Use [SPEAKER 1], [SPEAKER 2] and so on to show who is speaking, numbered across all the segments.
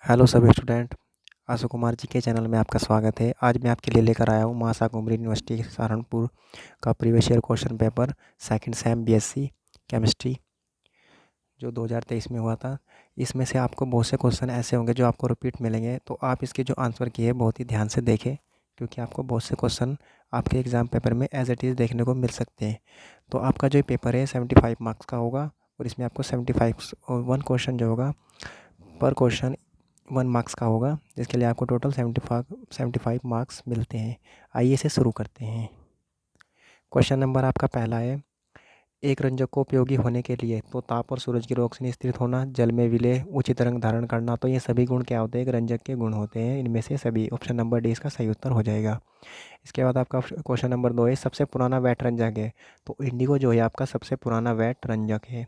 [SPEAKER 1] Hello सभी student. आशु कुमार जी के channel में आपका स्वागत है। आज मैं आपके लिए लेकर आया हूँ महासा कुंभरी यूनिवर्सिटी सहारनपुर का previous year question paper second same BSc chemistry जो 2023 में हुआ था। इसमें से आपको बहुत से क्वेश्चन ऐसे होंगे जो आपको रिपीट मिलेंगे, तो आप इसके जो आंसर किए बहुत ही ध्यान से देखें, क्योंकि आपको बहुत से क्वेश्चन आपके एग्ज़ाम पेपर में एज इट इज़ देखने को मिल सकते हैं। तो आपका जो पेपर है 75 मार्क्स का होगा, और इसमें आपको 75 और वन क्वेश्चन जो होगा पर क्वेश्चन 1 मार्क्स का होगा, जिसके लिए आपको टोटल 75 मार्क्स मिलते हैं। आइए इसे शुरू करते हैं। क्वेश्चन नंबर आपका पहला है, एक रंजक को उपयोगी होने के लिए तो ताप और सूरज की रोशनी स्थित होना, जल में विलय, उचित रंग धारण करना, तो ये सभी गुण क्या होते हैं? एक रंजक के गुण होते हैं। इनमें से सभी, ऑप्शन नंबर डी इसका सही उत्तर हो जाएगा। इसके बाद आपका क्वेश्चन नंबर 2 है, सबसे पुराना वैट रंजक है, तो इंडिगो जो है आपका सबसे पुराना वैट रंजक है।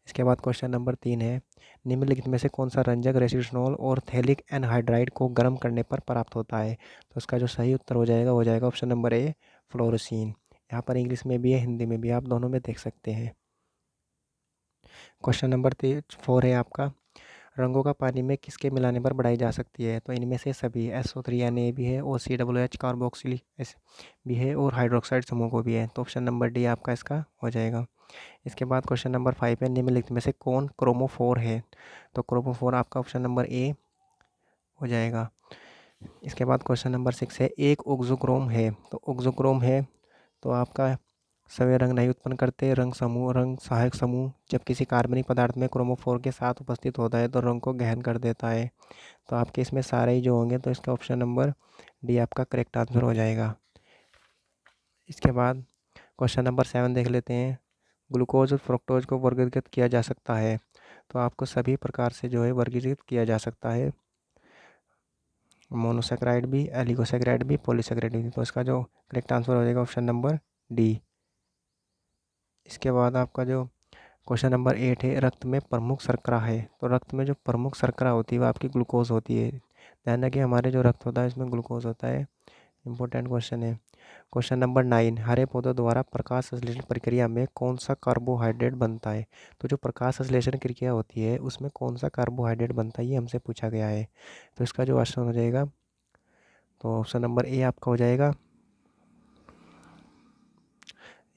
[SPEAKER 1] इसके बाद क्वेश्चन नंबर 3 है, निम्नलिखित में से कौन सा रंजक रेसिड्यूनॉल और थैलिक एनहाइड्राइड को गर्म करने पर प्राप्त होता है? तो इसका जो सही उत्तर हो जाएगा ऑप्शन नंबर ए, फ्लोरोसीन। यहाँ पर इंग्लिश में भी है, हिंदी में भी, आप दोनों में देख सकते हैं। क्वेश्चन नंबर 4 है आपका, रंगों का पानी में किसके मिलाने पर बढ़ाई जा सकती है? तो इनमें से सभी, SO3Na भी है, OCOOH कार्बोक्सिल भी है, और हाइड्रोक्साइड समूह को भी है। तो ऑप्शन नंबर डी आपका इसका हो जाएगा। इसके बाद क्वेश्चन नंबर 5 है, निम्नलिखित में से कौन क्रोमोफोर है? तो क्रोमोफोर आपका ऑप्शन नंबर ए हो जाएगा। इसके बाद क्वेश्चन नंबर 6 है, एक ऑक्सोक्रोम है, तो ऑक्सोक्रोम है तो आपका सभी रंग नहीं उत्पन्न करते, रंग सहायक समूह जब किसी कार्बनिक पदार्थ में क्रोमोफोर के साथ उपस्थित होता है तो रंग को गहन कर देता है। तो आपके इसमें सारे ही जो होंगे, तो इसका ऑप्शन नंबर डी आपका करेक्ट आंसर हो जाएगा। इसके बाद क्वेश्चन नंबर 7 देख लेते हैं, ग्लूकोज और फ्रुक्टोज को वर्गीकृत किया जा सकता है, तो आपको सभी प्रकार से जो है वर्गीकृत किया जा सकता है, मोनोसेक्राइड भी, एलिगोसेक्राइड भी, पॉलीसेक्राइड भी। तो इसका जो करेक्ट आंसर हो जाएगा ऑप्शन नंबर डी। इसके बाद आपका जो क्वेश्चन नंबर 8 है, रक्त में प्रमुख शर्करा है, तो रक्त में जो प्रमुख शर्करा होती है वो आपकी ग्लूकोज होती है। ध्यान रखिए, हमारे जो रक्त होता है इसमें ग्लूकोज होता है। इंपॉर्टेंट क्वेश्चन है। क्वेश्चन नंबर 9, हरे पौधों द्वारा प्रकाश संश्लेषण प्रक्रिया में कौन सा कार्बोहाइड्रेट बनता है? तो जो प्रकाश संश्लेषण क्रिया होती है उसमें कौन सा कार्बोहाइड्रेट बनता है, ये हमसे पूछा गया है। तो इसका जो ऑप्शन हो जाएगा, तो ऑप्शन नंबर ए आपका हो जाएगा।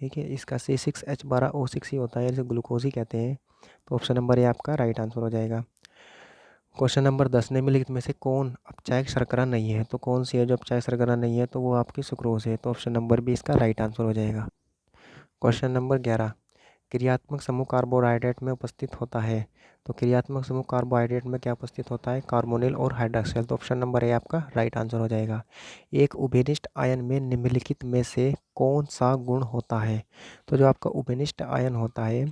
[SPEAKER 1] ठीक है, इसका C6H12O6 ही होता है, जिसे ग्लूकोज ही कहते हैं। तो ऑप्शन नंबर ए आपका राइट आंसर हो जाएगा। क्वेश्चन नंबर 10, निम्नलिखित में से कौन अपचायक शर्करा नहीं है? तो कौन सी है जो अपचायक शर्करा नहीं है? तो वो आपकी सुक्रोज है। तो ऑप्शन नंबर बी इसका राइट आंसर हो जाएगा। क्वेश्चन नंबर 11, क्रियात्मक समूह कार्बोहाइड्रेट में उपस्थित होता है, तो क्रियात्मक समूह कार्बोहाइड्रेट में क्या उपस्थित होता है? कार्बोनिल और हाइड्रोक्सिल। तो ऑप्शन नंबर ए आपका राइट आंसर हो जाएगा। एक उभयनिष्ठ आयन में निम्नलिखित में से कौन सा गुण होता है? तो जो आपका उभयनिष्ठ आयन होता है,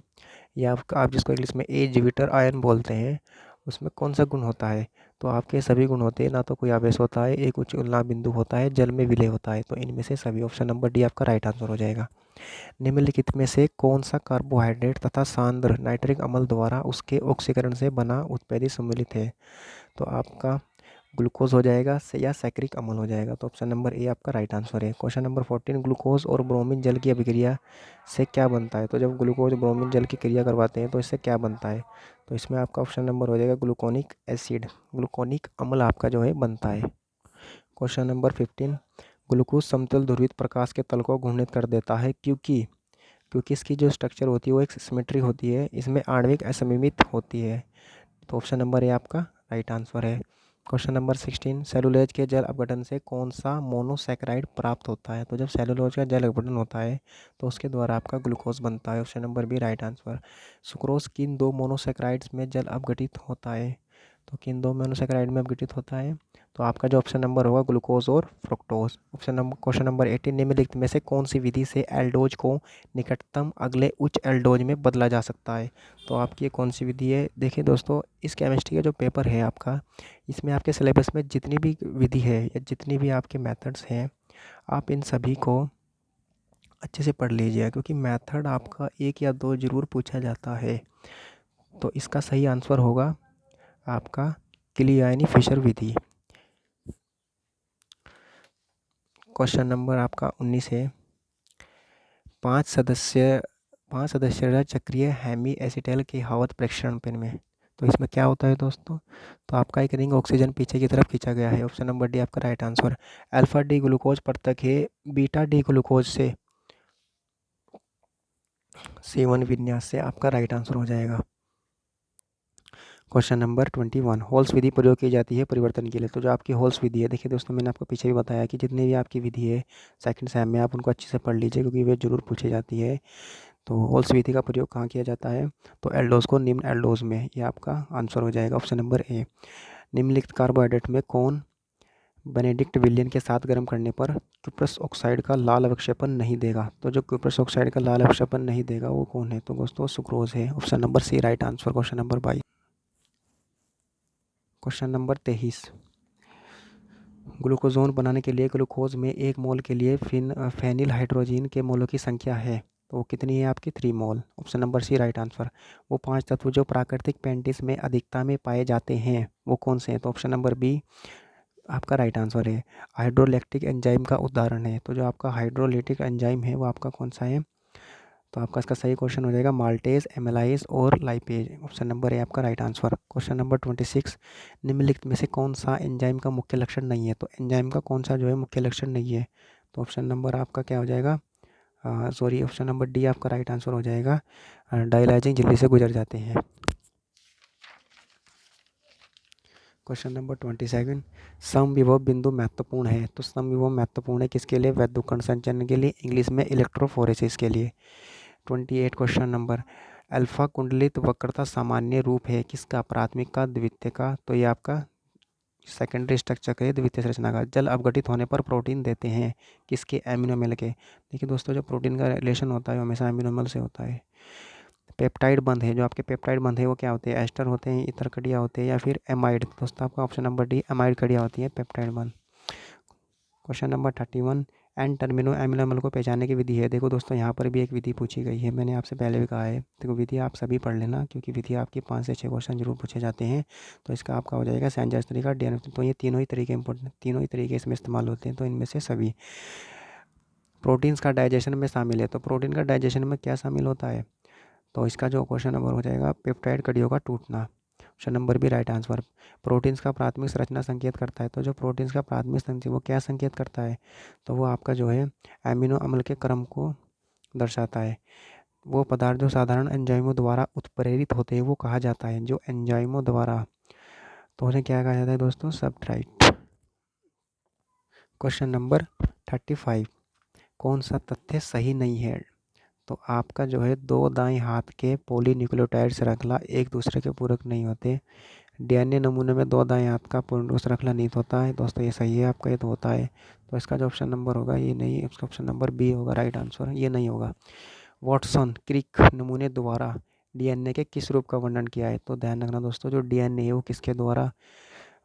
[SPEAKER 1] या आपका, आप जिसको इंग्लिश में एजिविटर आयन बोलते हैं, उसमें कौन सा गुण होता है? तो आपके सभी गुण होते हैं, ना तो कोई आवेश होता है, एक उच्च उलना बिंदु होता है, जल में विलय होता है। तो इनमें से सभी, ऑप्शन नंबर डी आपका राइट आंसर हो जाएगा। निम्नलिखित में से कौन सा कार्बोहाइड्रेट तथा सांद्र नाइट्रिक अम्ल द्वारा उसके ऑक्सीकरण से बना उत्पैदी सम्मिलित है? तो आपका ग्लूकोज हो जाएगा या सैकरिक अम्ल हो जाएगा। तो ऑप्शन नंबर ए आपका राइट आंसर है। क्वेश्चन नंबर 14, ग्लूकोज और ब्रोमीन जल की अभिक्रिया से क्या बनता है? तो जब ग्लूकोज ब्रोमीन जल की क्रिया करवाते हैं तो इससे क्या बनता है? तो इसमें आपका ऑप्शन नंबर हो जाएगा ग्लूकोनिक एसिड, ग्लूकोनिक अम्ल आपका जो है बनता है। क्वेश्चन नंबर 15, ग्लूकोज समतल ध्रुवित प्रकाश के तल को घूर्णित कर देता है, क्योंकि क्योंकि इसकी जो स्ट्रक्चर होती है वो एक सिमेट्री होती है, इसमें आणविक असममित होती है। तो ऑप्शन नंबर ए आपका राइट आंसर है। क्वेश्चन नंबर 16, सेलुलोज के जल अपघटन से कौन सा मोनोसैकेराइड प्राप्त होता है? तो जब सेलुलोज का जल अपघटन होता है तो उसके द्वारा आपका ग्लूकोज बनता है। Option number B right answer. Sucrose किन दो मोनोसैकेराइड्स में जल अपघटित होता है? तो किन दो मोनोसैकेराइड में अपघटित होता है? तो आपका जो ऑप्शन नंबर होगा ग्लूकोज और फ्रुक्टोज। क्वेश्चन नंबर 18, निम्नलिखित में से कौन सी विधि से एल्डोज को निकटतम अगले उच्च एल्डोज में बदला जा सकता है? तो आपकी ये कौन सी विधि है? देखिए दोस्तों, इस केमिस्ट्री का जो पेपर है आपका, इसमें आपके सिलेबस में जितनी भी विधि है या जितनी भी आपके मेथड्स हैं, आप इन सभी को अच्छे से पढ़ लीजिए, क्योंकि मेथड आपका एक या दो जरूर पूछा जाता है। तो इसका सही आंसर होगा आपका क्लियानी फिशर विधि। क्वेश्चन नंबर आपका 19 है, पाँच सदस्य चक्रीय हेमी एसिटल की हवत प्रेक्षण पेन में तो इसमें क्या होता है दोस्तों, तो आपका एक रिंग ऑक्सीजन पीछे की तरफ खींचा गया है। ऑप्शन नंबर डी आपका right answer. Alpha D glucose पृथक है बीटा डी ग्लूकोज से, सेवन विन्यास से, आपका राइट आंसर हो जाएगा। क्वेश्चन नंबर 21, होल्स विधि प्रयोग की जाती है परिवर्तन के लिए। तो जो आपकी होल्स विधि है, देखिए दोस्तों मैंने आपको पीछे भी बताया कि जितनी भी आपकी विधि है सेकंड सेम में आप उनको अच्छे से पढ़ लीजिए, क्योंकि वे जरूर पूछी जाती है। तो होल्स विधि का प्रयोग कहाँ किया जाता है, तो एल्डोज को निम्न एल्डोज में, ये आपका आंसर हो जाएगा ऑप्शन नंबर ए। निम्नलिखित कार्बोहाइड्रेट में कौन बेनेडिक्ट विलियन के साथ गर्म करने पर क्यूप्रस ऑक्साइड का लाल अवक्षेपण नहीं देगा। तो जो क्यूप्रस ऑक्साइड का लाल अवक्षेपण नहीं देगा वो कौन है, तो दोस्तों सुक्रोज है, option number C right answer. Question number 22। Question number 23, glucagon बनाने के लिए ग्लूकोज में 1 मोल के लिए फेनिल हाइड्रोजन के मोलों की संख्या है, तो वो कितनी है आपकी 3 mole, option number C right answer. वो 5 तत्व जो प्राकृतिक पेंटिस में अधिकता में पाए जाते हैं वो कौन से हैं, तो ऑप्शन नंबर बी आपका राइट आंसर है। हाइड्रोलैक्टिक एंजाइम का उदाहरण है, तो जो आपका हाइड्रोलिटिक एंजाइम है वो आपका कौन सा है, तो आपका इसका सही क्वेश्चन हो जाएगा माल्टेज, एमेलाइज और लाइपेज, ऑप्शन नंबर है आपका राइट आंसर। क्वेश्चन नंबर 26, निम्नलिखित में से कौन सा एंजाइम का मुख्य लक्षण नहीं है, तो एंजाइम का कौन सा जो है मुख्य लक्षण नहीं है, तो ऑप्शन नंबर आपका क्या हो जाएगा, सॉरी ऑप्शन नंबर डी आपका राइट आंसर हो जाएगा, डायलाइजिंग झिल्ली से गुजर जाते हैं। क्वेश्चन नंबर 27, समविभव बिंदु महत्वपूर्ण है, तो समविभव महत्वपूर्ण है किसके लिए, वैद्युत संचरण के लिए, इंग्लिश में इलेक्ट्रोफोरेसिस के लिए। 28 क्वेश्चन नंबर, अल्फा कुंडलित वक्रता सामान्य रूप है किसका, प्राथमिक का, द्वितीय का, तो ये आपका सेकेंडरी स्ट्रक्चर का, द्वितीय संरचना का। जल अपघटित होने पर प्रोटीन देते हैं किसके, एमिनो एमिल के। देखिए दोस्तों जो प्रोटीन का रिलेशन होता है हमेशा एमिनो एमिल से होता है। पेप्टाइड बंध है, जो आपके पेप्टाइड बंध है वो क्या होते हैं, एस्टर होते हैं, इतर कड़िया होते हैं, या फिर एमाइड, दोस्तों आपका ऑप्शन नंबर डी एमाइड कड़िया होती है पेप्टाइड बंध। Question number 31, N terminal amino एमिल को पहचानने की विधि है। देखो दोस्तों यहाँ पर भी एक विधि पूछी गई है, मैंने आपसे पहले भी कहा है, देखो विधि आप सभी पढ़ लेना, क्योंकि विधि आपकी 5 से 6 क्वेश्चन जरूर पूछे जाते हैं। तो इसका आपका हो जाएगा सैंजर्स तरीका, डीएनएफ, तो ये तीनों ही तरीके इंपॉर्टेंट, तीनों ही तरीके इसमें इस्तेमाल होते हैं, तो इनमें से सभी। प्रोटीन्स का डाइजेशन में शामिल है, तो प्रोटीन का डाइजेशन में क्या शामिल होता है, तो इसका जो क्वेश्चन नंबर हो जाएगा पेप्टाइड कड़ियों का टूटना, ऑप्शन नंबर भी राइट आंसर। प्रोटीन्स का प्राथमिक संरचना संकेत करता है, तो जो प्रोटीन्स का प्राथमिक संरचना वो क्या संकेत करता है, तो वो आपका जो है एमिनो अम्ल के क्रम को दर्शाता है। वो पदार्थ जो साधारण एंजाइमों द्वारा उत्प्रेरित होते हैं वो कहा जाता है, जो एंजाइमों द्वारा, तो उन्हें क्या कहा जाता है दोस्तों, सब्सट्रेट। क्वेश्चन नंबर 35, कौन सा तथ्य सही नहीं है, तो आपका जो है दो दाएं हाथ के पॉलीन्यूक्लियोटाइड श्रृंखला एक दूसरे के पूरक नहीं होते। डीएनए नमूने में दो दाएं हाथ का पूर्ण श्रृंखला नहीं होता है, दोस्तों ये सही है आपका, ये तो होता है। तो इसका जो ऑप्शन नंबर होगा ये नहीं, इसका ऑप्शन नंबर बी होगा राइट आंसर, ये नहीं होगा। वॉटसन क्रिक नमूने द्वारा डीएनए के किस रूप का वर्णन किया है, तो ध्यान रखना दोस्तों जो डीएनए है वो किसके द्वारा,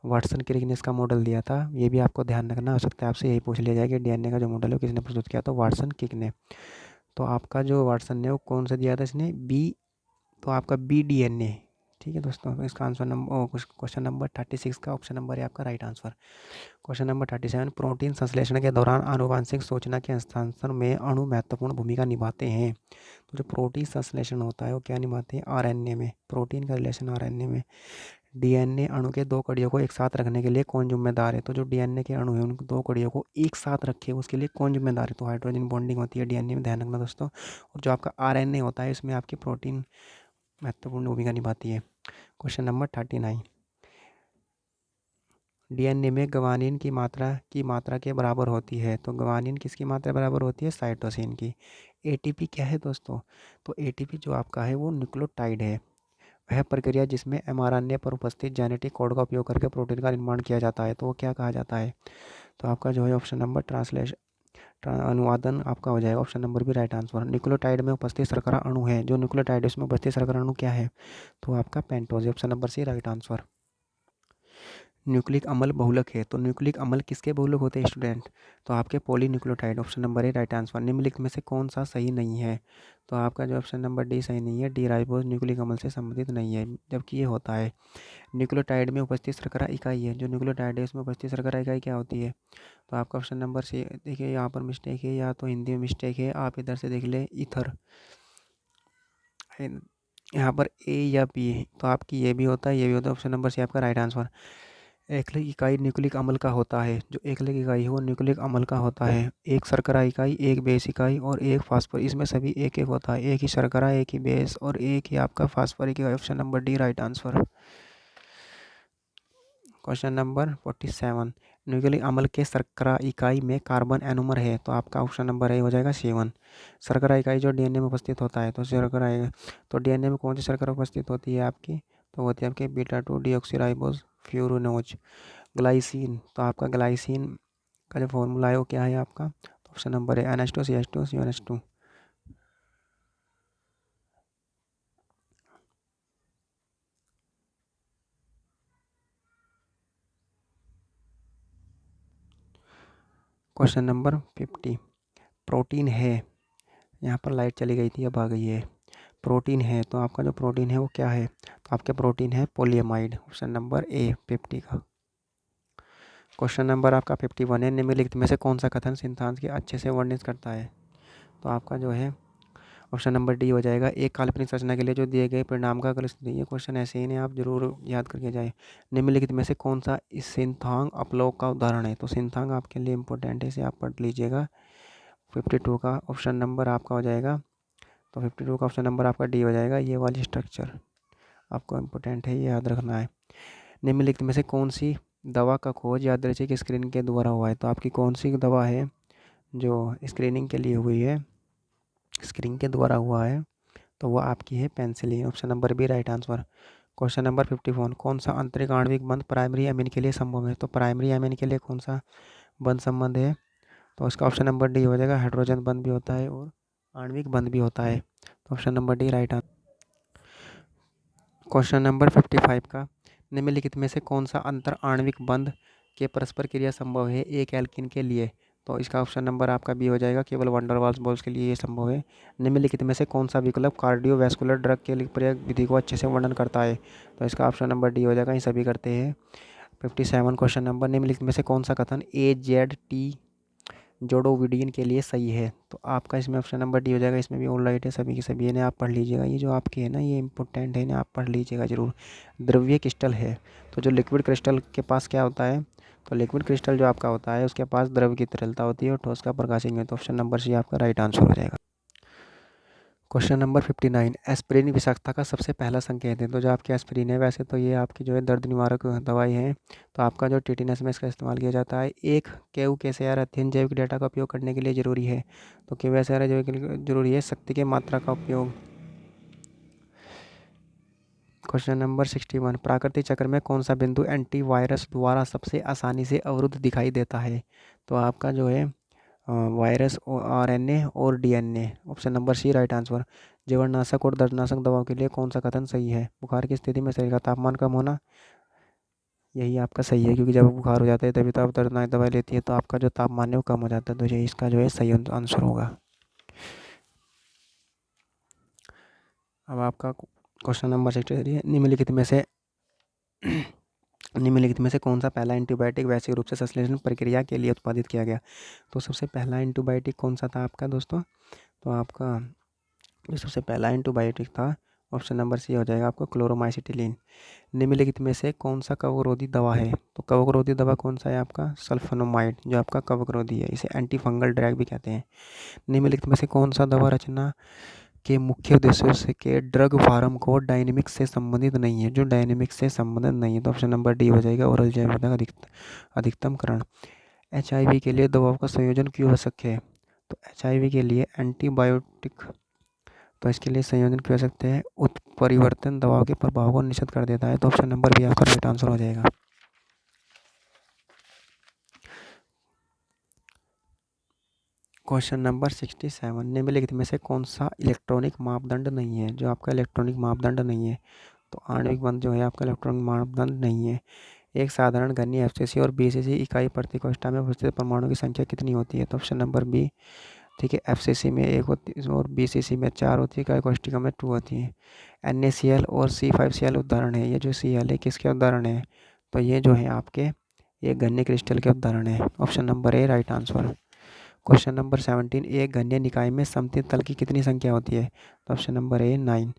[SPEAKER 1] वाटसन क्रिक ने इसका मॉडल दिया था, ये भी आपको ध्यान रखना, हो सकता है आपसे यही पूछ लिया जाए कि डीएनए का जो मॉडल है वो किसने प्रस्तुत किया, तो वाटसन क्रिक ने। तो आपका जो वाटसन ने वो कौन सा दिया था इसने, बी, तो आपका बी डीएनए, ठीक है दोस्तों। इसका आंसर नंबर क्वेश्चन नंबर 36 का ऑप्शन नंबर है आपका right answer. Question number 37, protein संश्लेषण के दौरान आनुवांशिक सूचना के हस्तांतरण में अणु महत्वपूर्ण भूमिका निभाते हैं। तो जो प्रोटीन संश्लेषण होता है वो क्या निभाते हैं, आरएनए में, प्रोटीन का रिलेशन आरएनए में। डीएनए अणु के दो कड़ियों को एक साथ रखने के लिए कौन जिम्मेदार है, तो जो डीएनए के अणु है उन दो कड़ियों को एक साथ रखे उसके लिए कौन जिम्मेदार है, तो हाइड्रोजन बॉन्डिंग होती है डीएनए में, ध्यान रखना दोस्तों। और जो आपका आरएनए होता है इसमें आपकी प्रोटीन महत्वपूर्ण भूमिका निभाती है। क्वेश्चन नंबर 39, डीएनए में ग्वानिन की मात्रा के बराबर होती है, तो ग्वानिन किसकी मात्रा बराबर होती है, साइटोसिन की। एटीपी क्या है दोस्तों, तो एटीपी जो आपका है वो न्यूक्लियोटाइड है, वह प्रक्रिया जिसमें एमआरएनए पर उपस्थित जेनेटिक कोड का उपयोग करके प्रोटीन का निर्माण किया जाता है, तो वो क्या कहा जाता है, तो आपका जो है ऑप्शन नंबर अनुवादन आपका हो जाएगा, ऑप्शन नंबर भी राइट आंसर। न्यूक्लियोटाइड में उपस्थित शर्करा अणु है, जो न्यूक्लियोटाइड इसमें उपस्थित शर्करा अणु क्या है, तो आपका pentose, option number C right answer. Nucleic अम्ल बहुलक है, तो न्यूक्लिक अम्ल किसके बहुलक होते हैं स्टूडेंट, तो आपके polynucleotide, option number A right answer. निम्नलिखित में से कौन सा सही नहीं है, तो आपका जो ऑप्शन नंबर डी सही नहीं है, डी राइबोज न्यूक्लिक अम्ल से संबंधित नहीं है, जबकि ये होता है। न्यूक्लियोटाइड में उपस्थित शर्करा इकाई है, जो न्यूक्लियोटाइड है उसमें उपस्थित शर्करा इकाई क्या होती है, तो आपका ऑप्शन नंबर सी, देखिए यहाँ पर मिस्टेक है, या तो हिंदी में मिस्टेक है, आप इधर से देख ले, ईथर, यहाँ पर ए या बी है, तो आपकी ये भी होता है, ये भी होता है। ऑप्शन नंबर सी आपका राइट आंसर। एकलिक इकाई न्यूक्लिक अम्ल का होता है। जो एकलिक इकाई है वो न्यूक्लिक अम्ल का होता है। एक शर्करा इकाई, एक बेस इकाई और एक फास्फोर, इसमें सभी एक एक होता है। एक ही शर्करा, एक ही बेस और एक ही आपका फास्फोरिक इकाई। Option number D right answer. Question number 47, nucleic अम्ल के शर्करा इकाई में कार्बन एनोमर है, तो आपका ऑप्शन नंबर ए हो जाएगा 7। शर्करा इकाई जो डीएनए में उपस्थित होता है, तो शर्करा तो डीएनए में कौन सी शर्करा उपस्थित होती है आपकी, तो होती है आपके बीटा 2 डीऑक्सीराइबोज फ्यूरानोज। ग्लाइसिन, तो आपका ग्लाइसिन का जो फॉर्मूला है वो क्या है आपका, तो ऑप्शन नंबर है NH2CH2CONH2। क्वेश्चन नंबर 50, प्रोटीन है, यहाँ पर लाइट चली गई थी अब आ गई है। प्रोटीन है, तो आपका जो प्रोटीन है वो क्या है, तो आपके प्रोटीन है पोलियमाइड। ऑप्शन नंबर ए 50 का। क्वेश्चन नंबर आपका 51 है, निम्नलिखित में से कौन सा कथन सिद्धांत के अच्छे से वर्णित करता है, तो आपका जो है ऑप्शन नंबर डी हो जाएगा। एक काल्पनिक संरचना के लिए जो दिए गए परिणाम का अगर ये क्वेश्चन ऐसे ही नहीं, आप जरूर याद करके जाए। निम्नलिखित में से कौन सा इस सिंथांग अपलोक का उदाहरण है, तो सिंथांग आपके लिए इंपॉर्टेंट है, इसे आप पढ़ लीजिएगा। 52 का ऑप्शन नंबर आपका हो जाएगा, तो 52 का ऑप्शन नंबर आपका डी हो जाएगा। ये वाली स्ट्रक्चर आपको इम्पोर्टेंट है, ये याद रखना है। निम्नलिखित में से कौन सी दवा का खोज यादृच्छिक स्क्रीनिंग के द्वारा हुआ है, तो आपकी कौन सी दवा है जो स्क्रीनिंग के लिए हुई है, स्क्रीनिंग के द्वारा हुआ है, तो वो आपकी है penicillin. Option number B right answer. Question number 54, कौन सा आंतरिक आणविक बंध प्राइमरी अमीन के लिए संभव है, तो प्राइमरी अमीन के लिए कौन सा बंध संबंध है, तो इसका ऑप्शन नंबर डी हो जाएगा। हाइड्रोजन बंध भी होता है और आणविक बंध भी होता है, तो option number D right answer. Question number 55 का, निम्नलिखित में से कौन सा अंतर आणविक बंध के परस्पर क्रिया संभव है एक एल्कीन के लिए, तो इसका ऑप्शन नंबर आपका बी हो जाएगा। केवल वंडरवाल्स बॉल्स के लिए ये संभव है। निम्नलिखित में से कौन सा विकल्प कार्डियोवैस्कुलर ड्रग के लिए प्रयोग विधि को अच्छे से वर्णन करता है, तो इसका ऑप्शन नंबर डी हो जाएगा। ये सभी करते हैं। 57 क्वेश्चन नंबर, निम्नलिखित में से कौन सा कथन AZT जोडोविडिन के लिए सही है, तो आपका इसमें ऑप्शन नंबर डी हो जाएगा। इसमें भी ऑल राइट है, सभी के सभी, इन्हें आप पढ़ लीजिएगा। ये जो आपके है ना, ये इंपॉर्टेंट है, इन्हें आप पढ़ लीजिएगा जरूर। द्रव्य क्रिस्टल है, तो जो लिक्विड क्रिस्टल के पास क्या होता है, तो लिक्विड क्रिस्टल जो आपका होता है उसके पास द्रव की तरलता होती है और ठोस का प्रकाशित है, तो ऑप्शन नंबर सी आपका राइट आंसर हो जाएगा। क्वेश्चन नंबर 59, एस्पिरिन विषाक्तता का सबसे पहला संकेत है, तो जो आपकी एस्पिरिन है, वैसे तो ये आपकी जो है दर्द निवारक दवाई है, तो आपका जो टिटिनस में इसका इस्तेमाल किया जाता है। एक केयू-केसीआर अध्ययन जैविक डेटा का उपयोग करने के लिए जरूरी है, तो केयू-केसीआर जैविक जरूरी है शक्ति के मात्रा का उपयोग। क्वेश्चन नंबर 61, प्राकृतिक चक्र में कौन सा बिंदु एंटीवायरस द्वारा सबसे आसानी से अवरुद्ध दिखाई देता है, तो आपका जो है वायरस RNA और DNA। Option number C right answer. जीवाणुनाशक और दर्दनाशक दवाओं के लिए कौन सा कथन सही है, बुखार की स्थिति में शरीर का तापमान कम होना, यही आपका सही है, क्योंकि जब बुखार हो जाता है तभी तो आप दर्दनाशक दवाई लेती है, तो आपका जो तापमान है वो कम हो जाता है, तो ये इसका जो है सही आंसर होगा। अब आपका क्वेश्चन नंबर 63 है, निम्नलिखित में से कौन सा पहला एंटीबायोटिक वैश्विक रूप से संश्लेषण प्रक्रिया के लिए उत्पादित किया गया, तो सबसे पहला एंटीबायोटिक कौन सा था आपका दोस्तों, तो आपका जो सबसे पहला एंटीबायोटिक था, ऑप्शन नंबर सी हो जाएगा आपका क्लोरोमाइसिटिलिन। निम्नलिखित में से कौन सा कवकरोधी दवा है, तो कवकरोधी दवा कौन सा है आपका सल्फोनामाइड, जो आपका कवकरोधी है, इसे एंटी फंगल ड्रग भी कहते हैं। निम्नलिखित में से कौन सा दवा रचना के मुख्य उद्देश्यों से के ड्रग फार्म को डायनेमिक्स से संबंधित नहीं है, जो डायनेमिक्स से संबंधित नहीं है, तो ऑप्शन नंबर डी हो जाएगा ओरल जैव अधिकतमकरण। HIV के लिए दवाओं का संयोजन क्यों आवश्यक है, तो HIV के लिए एंटीबायोटिक, तो इसके लिए संयोजन क्यों हो सकते हैं, उत्परिवर्तन दवाओं के प्रभाव को निश्चित कर देता है, तो ऑप्शन नंबर बी आपका राइट आंसर हो जाएगा। क्वेश्चन नंबर 67, निम्नलिखित में से कौन सा इलेक्ट्रॉनिक मापदंड नहीं है, जो आपका इलेक्ट्रॉनिक मापदंड नहीं है, तो आणविक बंध जो है आपका इलेक्ट्रॉनिक मापदंड नहीं है। एक साधारण घनी FCC और BCC इकाई प्रति कोष्ठा में उपस्थित परमाणु की संख्या कितनी होती है, तो ऑप्शन नंबर बी, ठीक है, FCC में 1 होती है और BCC में 4 होती है, इकाई कोष्ठिका में 2 होती है। NaCl और C5Cl उदाहरण है, ये जो Cl है किसके उदाहरण है, तो ये जो है आपके ये घनी क्रिस्टल के उदाहरण है, option number A right answer. Question number 17, एक घनीय निकाय में सममित तल की कितनी संख्या होती है? तो option number A 9।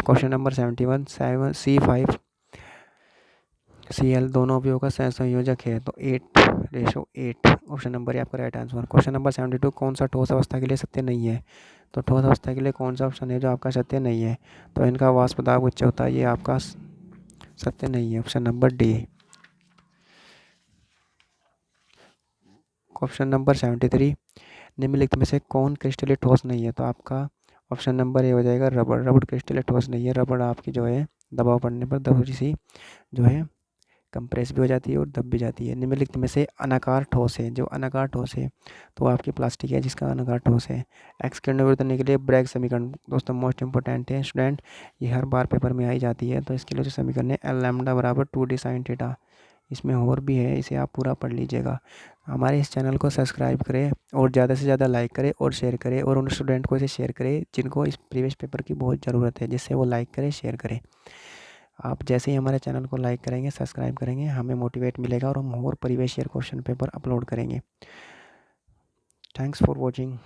[SPEAKER 1] Question number 71, 7C5Cl दोनों अवयवों का सहसंयोजक है, तो 8:8। ऑप्शन नंबर ए आपका राइट आंसर। क्वेश्चन नंबर 72, कौन सा ठोस अवस्था के लिए सत्य नहीं है? तो ठोस अवस्था के लिए कौन सा ऑप्शन है जो आपका सत्य नहीं है? तो इनका वाष्प दाब उच्च होता है, ये आपका सत्य नहीं है, option number D. Question number 73, निम्नलिखित में से कौन क्रिस्टलीय ठोस नहीं है? तो आपका ऑप्शन नंबर ए हो जाएगा रबड़। रबड़ क्रिस्टलीय ठोस नहीं है। रबड़ आपकी जो है दबाव पड़ने पर थोड़ी सी जो है कंप्रेस भी हो जाती है और दब भी जाती है। निम्नलिखित में से अनाकार ठोस है, जो अनाकार ठोस है तो आपकी प्लास्टिक है जिसका अनाकार ठोस है। एक्स किरण विवर्तन करने के लिए ब्रैग समीकरण दोस्तों मोस्ट इंपॉर्टेंट है स्टूडेंट, ये हर बार पेपर में आई जाती है। तो इसके लिए जो समीकरण है एल लैम्डा बराबर 2d sin थीटा, इसमें और भी है, इसे आप पूरा पढ़ लीजिएगा। हमारे इस चैनल को सब्सक्राइब करें और ज़्यादा से ज़्यादा लाइक करें और शेयर करें, और उन स्टूडेंट को इसे शेयर करें जिनको इस प्रीवियस पेपर की बहुत ज़रूरत है, जिससे वो लाइक करें शेयर करें। आप जैसे ही हमारे चैनल को लाइक करेंगे सब्सक्राइब करेंगे, हमें मोटिवेट मिलेगा और हम और previous year question paper upload करेंगे। Thanks for watching.